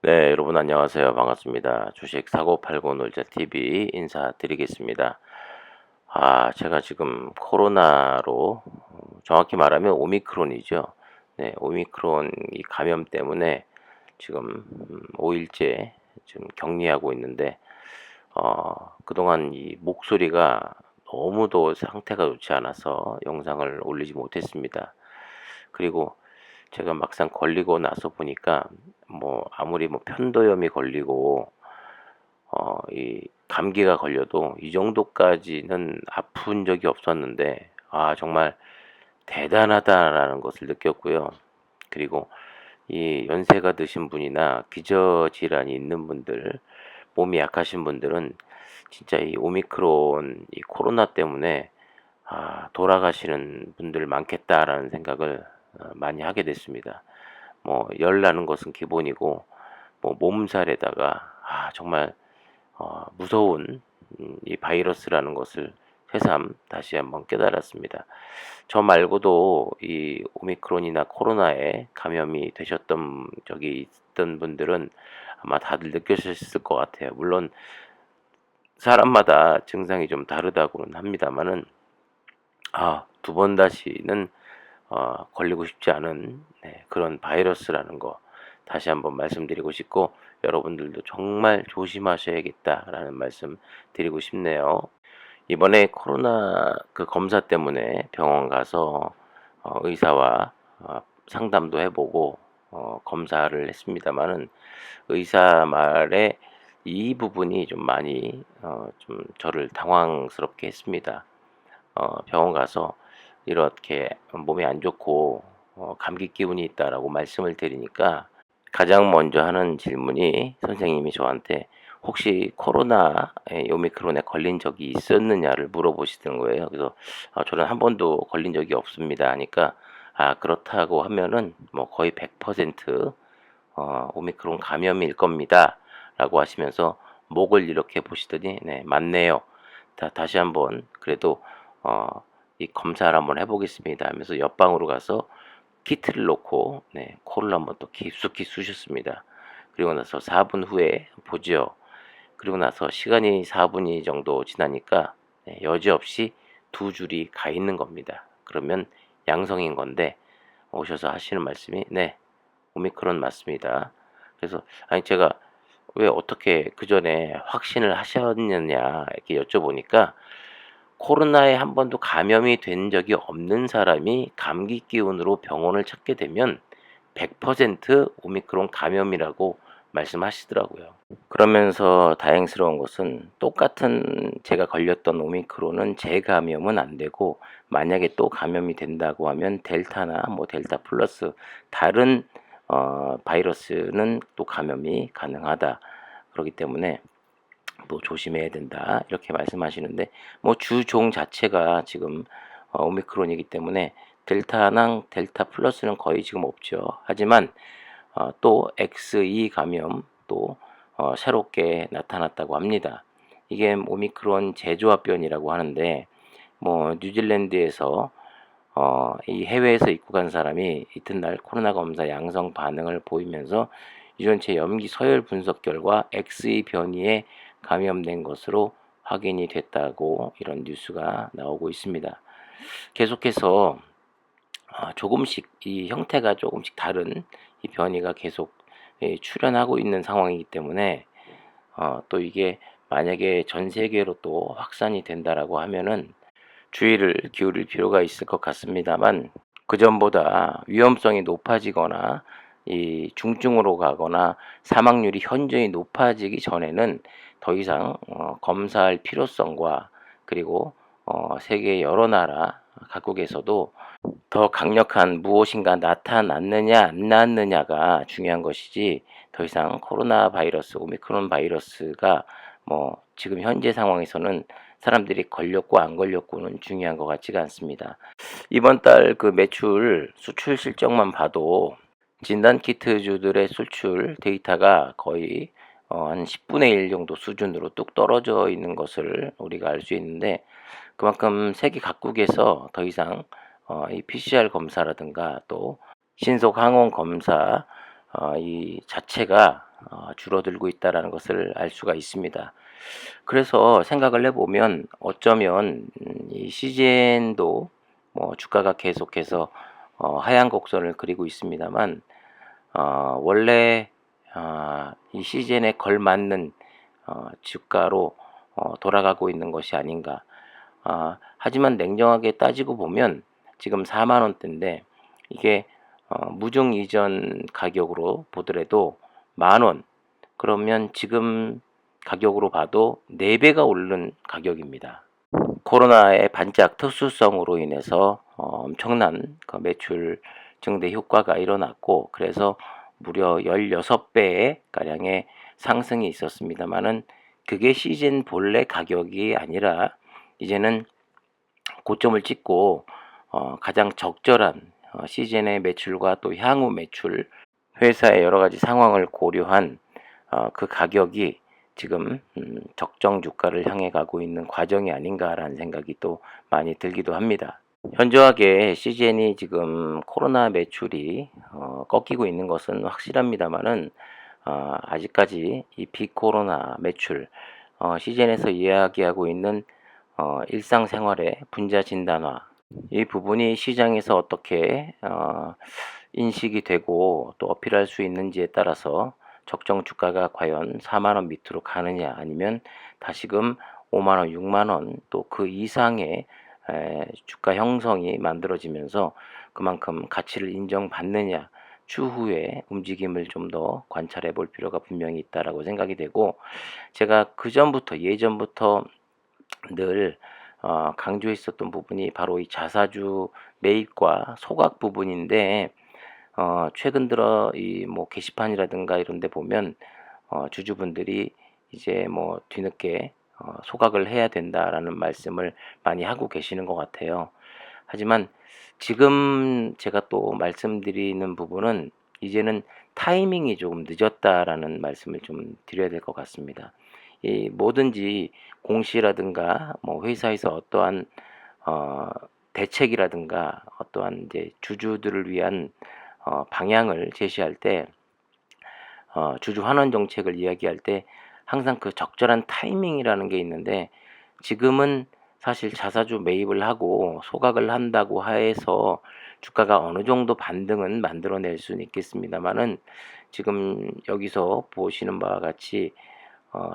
네, 여러분 안녕하세요. 반갑습니다. 주식 사고 팔고 놀자 TV 인사드리겠습니다. 제가 지금 코로나로 정확히 말하면 오미크론이죠. 네, 오미크론 이 감염 때문에 지금 5일째 지금 격리하고 있는데 그동안 이 목소리가 너무도 상태가 좋지 않아서 영상을 올리지 못했습니다. 그리고 제가 막상 걸리고 나서 보니까 뭐 아무리 뭐 편도염이 걸리고 이 감기가 걸려도 이 정도까지는 아픈 적이 없었는데 정말 대단하다라는 것을 느꼈고요. 그리고 이 연세가 드신 분이나 기저질환이 있는 분들, 몸이 약하신 분들은 진짜 이 오미크론 이 코로나 때문에 돌아가시는 분들 많겠다라는 생각을 많이 하게 됐습니다. 뭐 열 나는 것은 기본이고 뭐 몸살에다가 정말 무서운 이 바이러스라는 것을 새삼 다시 한번 깨달았습니다. 저 말고도 이 오미크론이나 코로나에 감염이 되셨던 적이 있던 분들은 아마 다들 느끼셨을 것 같아요. 물론 사람마다 증상이 좀 다르다고는 합니다만은 두 번 다시는 걸리고 싶지 않은 그런 바이러스라는 거 다시 한번 말씀드리고 싶고, 여러분들도 정말 조심하셔야겠다라는 말씀 드리고 싶네요. 이번에 코로나 그 검사 때문에 병원 가서 의사와 상담도 해보고 검사를 했습니다마는, 의사 말에 이 부분이 좀 많이 좀 저를 당황스럽게 했습니다. 병원 가서 이렇게 몸이 안 좋고 감기 기운이 있다라고 말씀을 드리니까 가장 먼저 하는 질문이, 선생님이 저한테 혹시 코로나에 오미크론에 걸린 적이 있었느냐를 물어보시는 거예요. 그래서 저는 한 번도 걸린 적이 없습니다 하니까, 그렇다고 하면은 뭐 거의 100% 오미크론 감염일 겁니다 라고 하시면서 목을 이렇게 보시더니, 네 맞네요, 다시 한번 그래도 이 검사를 한번 해보겠습니다 하면서 옆방으로 가서 키트를 놓고 코를 한번 또 깊숙이 쑤셨습니다. 그리고 나서 4분 후에 보죠. 그리고 나서 시간이 4분이 정도 지나니까 여지없이 두 줄이 가 있는 겁니다. 그러면 양성인 건데, 오셔서 하시는 말씀이 네, 오미크론 맞습니다. 그래서 제가 왜 어떻게 그 전에 확신을 하셨느냐 이렇게 여쭤보니까, 코로나에 한 번도 감염이 된 적이 없는 사람이 감기 기운으로 병원을 찾게 되면 100% 오미크론 감염이라고 말씀하시더라고요. 그러면서 다행스러운 것은, 똑같은 제가 걸렸던 오미크론은 재감염은 안 되고, 만약에 또 감염이 된다고 하면 델타나 뭐 델타 플러스 다른 바이러스는 또 감염이 가능하다. 그렇기 때문에 또 조심해야 된다 이렇게 말씀하시는데, 뭐 주종 자체가 지금 오미크론이기 때문에 델타랑 델타 플러스는 거의 지금 없죠. 하지만 또 XE 감염 또 새롭게 나타났다고 합니다. 이게 오미크론 재조합변이라고 하는데, 뭐 뉴질랜드에서 이 해외에서 입국한 사람이 이튿날 코로나 검사 양성 반응을 보이면서 유전체 염기 서열 분석 결과 XE 변이에 감염된 것으로 확인이 됐다고 이런 뉴스가 나오고 있습니다. 계속해서 조금씩 이 형태가 조금씩 다른 이 변이가 계속 출현하고 있는 상황이기 때문에, 또 이게 만약에 전 세계로 또 확산이 된다라고 하면은 주의를 기울일 필요가 있을 것 같습니다만, 그전보다 위험성이 높아지거나 이 중증으로 가거나 사망률이 현저히 높아지기 전에는 더 이상 검사할 필요성과, 그리고 세계 여러 나라 각국에서도 더 강력한 무엇인가 나타났느냐 안 나왔느냐가 중요한 것이지, 더 이상 코로나 바이러스 오미크론 바이러스가 뭐 지금 현재 상황에서는 사람들이 걸렸고 안 걸렸고는 중요한 것 같지가 않습니다. 이번 달 그 매출 수출 실적만 봐도 진단키트주들의 수출 데이터가 거의 한 10분의 1 정도 수준으로 뚝 떨어져 있는 것을 우리가 알 수 있는데, 그만큼 세계 각국에서 더 이상 이 PCR 검사라든가 또 신속 항원 검사 이 자체가 줄어들고 있다라는 것을 알 수가 있습니다. 그래서 생각을 해보면 어쩌면 이 CGN도 뭐 주가가 계속해서 하향 곡선을 그리고 있습니다만 원래 이 CGN에 걸맞는 주가로 돌아가고 있는 것이 아닌가. 하지만 냉정하게 따지고 보면 지금 4만 원대인데 이게 무중 이전 가격으로 보더라도 10,000원, 그러면 지금 가격으로 봐도 4배가 오른 가격입니다. 코로나의 반짝 특수성으로 인해서 엄청난 그 매출 증대 효과가 일어났고, 그래서 무려 16배의 가량의 상승이 있었습니다만은 그게 시즌 본래 가격이 아니라 이제는 고점을 찍고 가장 적절한 시즌의 매출과 또 향후 매출, 회사의 여러 가지 상황을 고려한 그 가격이 지금 적정 주가를 향해 가고 있는 과정이 아닌가라는 생각이 또 많이 들기도 합니다. 현저하게 CGN이 지금 코로나 매출이 꺾이고 있는 것은 확실합니다만은 아직까지 이 비코로나 매출, CGN에서 이야기하고 있는 일상생활의 분자 진단화, 이 부분이 시장에서 어떻게 인식이 되고 또 어필할 수 있는지에 따라서 적정 주가가 과연 4만 원 밑으로 가느냐, 아니면 다시금 5만 원, 6만 원, 또 그 이상의 주가 형성이 만들어지면서 그만큼 가치를 인정받느냐, 추후에 움직임을 좀 더 관찰해 볼 필요가 분명히 있다라고 생각이 되고, 제가 예전부터 늘 강조했었던 부분이 바로 이 자사주 매입과 소각 부분인데, 최근 들어 이 뭐 게시판이라든가 이런 데 보면 주주분들이 이제 뭐 뒤늦게 소각을 해야 된다라는 말씀을 많이 하고 계시는 것 같아요. 하지만 지금 제가 또 말씀드리는 부분은 이제는 타이밍이 조금 늦었다라는 말씀을 좀 드려야 될 것 같습니다. 이 뭐든지 공시라든가 뭐 회사에서 어떠한 대책이라든가 어떠한 이제 주주들을 위한 방향을 제시할 때, 주주 환원 정책을 이야기할 때 항상 그 적절한 타이밍이라는 게 있는데, 지금은 사실 자사주 매입을 하고 소각을 한다고 해서 주가가 어느 정도 반등은 만들어낼 수는 있겠습니다만은, 지금 여기서 보시는 바와 같이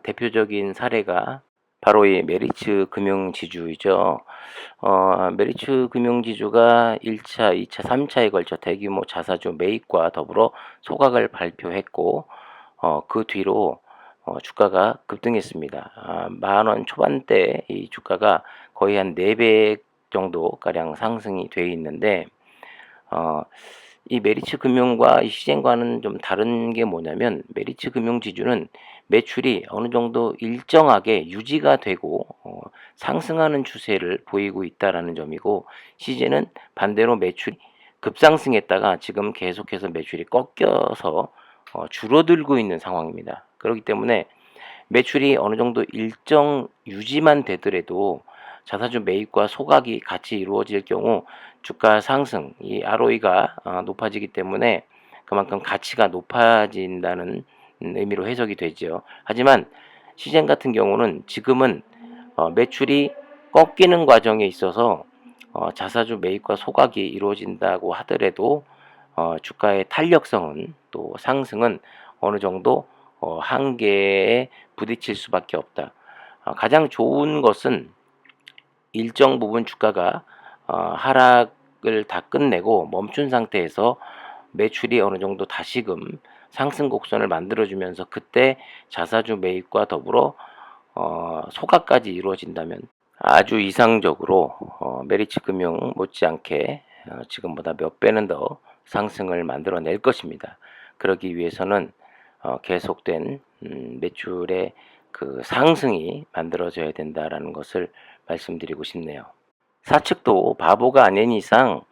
대표적인 사례가 바로 이 메리츠 금융지주이죠. 메리츠 금융지주가 1차, 2차, 3차에 걸쳐 대규모 자사주 매입과 더불어 소각을 발표했고, 그 뒤로 주가가 급등했습니다. 10,000원 초반대 이 주가가 거의 한 4배 정도 가량 상승이 돼 있는데, 이 메리츠 금융과 이 시젠과는 좀 다른 게 뭐냐면, 메리츠 금융지주는 매출이 어느 정도 일정하게 유지가 되고 상승하는 추세를 보이고 있다라는 점이고, 시젠은 반대로 매출이 급상승했다가 지금 계속해서 매출이 꺾여서 줄어들고 있는 상황입니다. 그렇기 때문에 매출이 어느 정도 일정 유지만 되더라도 자사주 매입과 소각이 같이 이루어질 경우 주가 상승, 이 ROE가 높아지기 때문에 그만큼 가치가 높아진다는 의미로 해석이 되죠. 하지만 시젠 같은 경우는 지금은 매출이 꺾이는 과정에 있어서 자사주 매입과 소각이 이루어진다고 하더라도 주가의 탄력성은, 또 상승은 어느 정도 한계에 부딪힐 수밖에 없다. 가장 좋은 것은 일정 부분 주가가 하락을 다 끝내고 멈춘 상태에서 매출이 어느 정도 다시금 상승 곡선을 만들어주면서 그때 자사주 매입과 더불어 소각까지 이루어진다면 아주 이상적으로 메리츠 금융 못지않게 지금보다 몇 배는 더 상승을 만들어낼 것입니다. 그러기 위해서는 계속된 매출의 그 상승이 만들어져야 된다라는 것을 말씀드리고 싶네요. 사측도 바보가 아닌 이상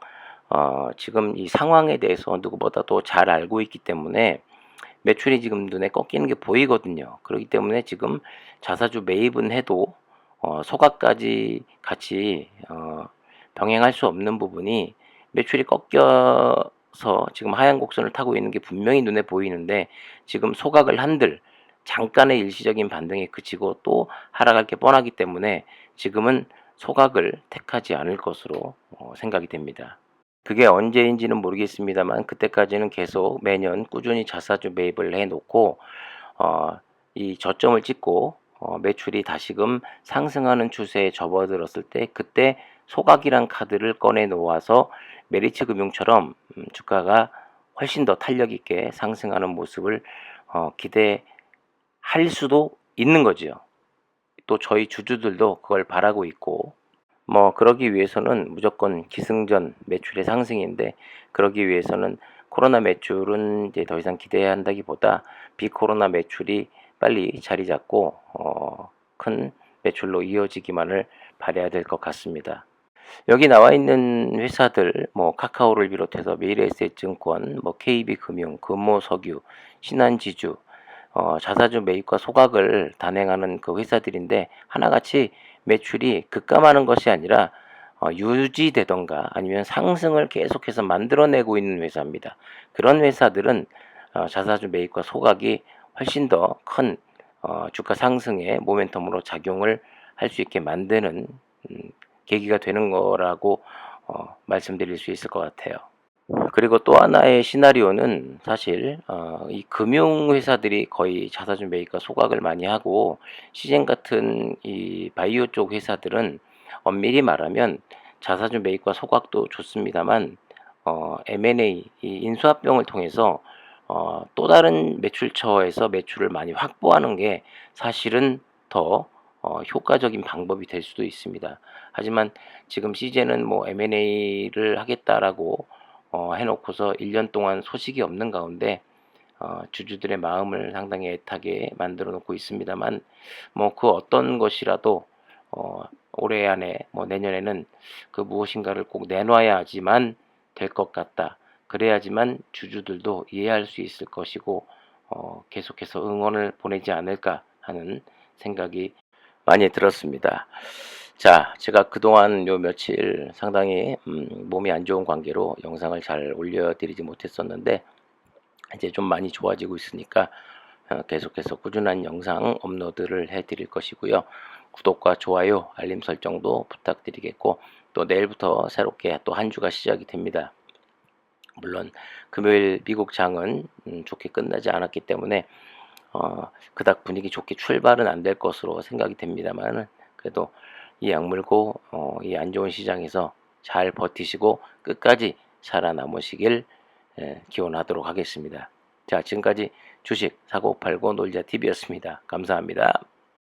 지금 이 상황에 대해서 누구보다도 잘 알고 있기 때문에 매출이 지금 눈에 꺾이는 게 보이거든요. 그렇기 때문에 지금 자사주 매입은 해도 소각까지 같이 병행할 수 없는 부분이, 매출이 꺾여 지금 하향 곡선을 타고 있는 게 분명히 눈에 보이는데 지금 소각을 한들 잠깐의 일시적인 반등에 그치고 또 하락할 게 뻔하기 때문에 지금은 소각을 택하지 않을 것으로 생각이 됩니다. 그게 언제인지는 모르겠습니다만 그때까지는 계속 매년 꾸준히 자사주 매입을 해 놓고 이 저점을 찍고 매출이 다시금 상승하는 추세에 접어들었을 때 그때 소각이란 카드를 꺼내 놓아서 메리츠 금융처럼 주가가 훨씬 더 탄력 있게 상승하는 모습을 기대할 수도 있는 거지요. 또 저희 주주들도 그걸 바라고 있고 그러기 위해서는 무조건 기승전 매출의 상승인데 그러기 위해서는 코로나 매출은 이제 더 이상 기대해야 한다기보다 비코로나 매출이 빨리 자리 잡고 큰 매출로 이어지기만을 바라야 될 것 같습니다. 여기 나와 있는 회사들 카카오를 비롯해서 미래에셋증권, KB금융, 금호석유, 신한지주 자사주 매입과 소각을 단행하는 그 회사들인데 하나같이 매출이 급감하는 것이 아니라 유지되던가 아니면 상승을 계속해서 만들어내고 있는 회사입니다. 그런 회사들은 자사주 매입과 소각이 훨씬 더 큰 주가 상승의 모멘텀으로 작용을 할 수 있게 만드는 계기가 되는 거라고 말씀드릴 수 있을 것 같아요. 그리고 또 하나의 시나리오는 사실 이 금융회사들이 거의 자사주 매입과 소각을 많이 하고 시젠 같은 이 바이오 쪽 회사들은 엄밀히 말하면 자사주 매입과 소각도 좋습니다만 M&A 이 인수합병을 통해서 또 다른 매출처에서 매출을 많이 확보하는 게 사실은 더 효과적인 방법이 될 수도 있습니다. 하지만 지금 시젠은 M&A를 하겠다라고 해놓고서 1년 동안 소식이 없는 가운데 주주들의 마음을 상당히 애타게 만들어 놓고 있습니다만 그 어떤 것이라도 올해 안에 내년에는 그 무엇인가를 꼭 내놔야 하지만 될 것 같다. 그래야지만 주주들도 이해할 수 있을 것이고 계속해서 응원을 보내지 않을까 하는 생각이 많이 들었습니다. 자, 제가 그동안 요 며칠 상당히 몸이 안 좋은 관계로 영상을 잘 올려드리지 못했었는데 이제 좀 많이 좋아지고 있으니까 계속해서 꾸준한 영상 업로드를 해드릴 것이고요. 구독과 좋아요, 알림 설정도 부탁드리겠고 또 내일부터 새롭게 또 한 주가 시작이 됩니다. 물론 금요일 미국 장은 좋게 끝나지 않았기 때문에 그닥 분위기 좋게 출발은 안 될 것으로 생각이 됩니다만 그래도 이 악물고 이 안 좋은 시장에서 잘 버티시고 끝까지 살아남으시길 기원하도록 하겠습니다. 자, 지금까지 주식 사고 팔고 놀자 TV였습니다. 감사합니다.